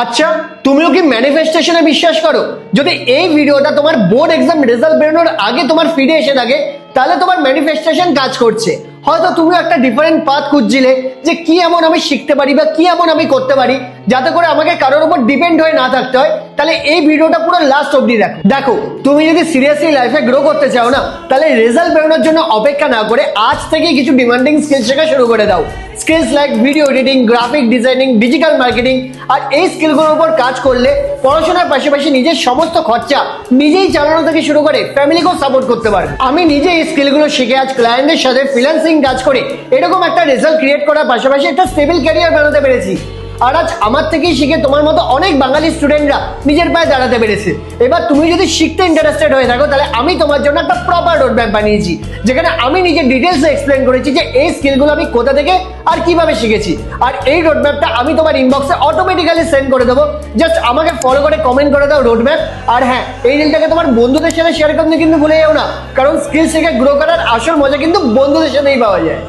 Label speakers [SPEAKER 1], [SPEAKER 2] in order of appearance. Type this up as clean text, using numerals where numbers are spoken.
[SPEAKER 1] আচ্ছা, তুমিও কি ম্যানিফেস্টেশনে বিশ্বাস করো? যদি এই ভিডিওটা তোমার বোর্ড এক্সাম রেজাল্ট বেরোনোর আগে তোমার ফিডে এসে থাকে, তাহলে তোমার ম্যানিফেস্টেশন কাজ করছে। হয়তো তুমি একটা ডিফারেন্ট পাথ খুঁজছিলে যে কি এমন আমি শিখতে পারি বা কি এমন আমি করতে পারি যাতে করে আমাকে কারোর উপর ডিপেন্ড হয়ে না থাকতে হয়। তাহলে এই ভিডিওটা পুরো লাস্ট অবধি দেখো। দেখো, তুমি যদি সিরিয়াসলি লাইফে গ্রো করতে চাও না, তাহলে রেজাল্ট বেরোনোর জন্য অপেক্ষা না করে আজ থেকেই কিছু ডিমান্ডিং স্কিল শেখা শুরু করে দাও। Skills like video editing, graphic designing, digital marketing. আর এই স্কিলগুলোর উপর কাজ করলে পড়াশোনার পাশাপাশি নিজের সমস্ত খরচা নিজেই চালানো থেকে শুরু করে ফ্যামিলিকেও সাপোর্ট করতে পারবে। আমি নিজে এই স্কিলগুলো শিখে আজ ক্লায়েন্টের সাথে ফ্রিল্যান্সিং কাজ করে এরকম একটা রেজাল্ট ক্রিয়েট করার পাশাপাশি একটা স্টেবল ক্যারিয়ার বানাতে পেরেছি। আর আজ আমার থেকেই শিখে তোমার মতো অনেক বাঙালি স্টুডেন্টরা নিজের পায়ে দাঁড়াতে পেরেছে। এবার তুমি যদি শিখতে ইন্টারেস্টেড হয়ে থাকো, তাহলে আমি তোমার জন্য একটা প্রপার রোডম্যাপ বানিয়েছি, যেখানে আমি নিজে ডিটেলসে এক্সপ্লেন করেছি যে এই স্কিলগুলো আমি কোথা থেকে আর কিভাবে শিখেছি। আর এই রোডম্যাপটা আমি তোমার ইনবক্সে অটোমেটিক্যালি সেন্ড করে দেবো। জাস্ট আমাকে ফলো করে কমেন্ট করে দাও রোডম্যাপ। আর হ্যাঁ, এই রিলটাকে তোমার বন্ধুদের সাথে শেয়ার করতে কিন্তু ভুলে যাও না, কারণ স্কিল শিখে গ্রো করার আসল মজা কিন্তু বন্ধুদের সাথেই পাওয়া যায়।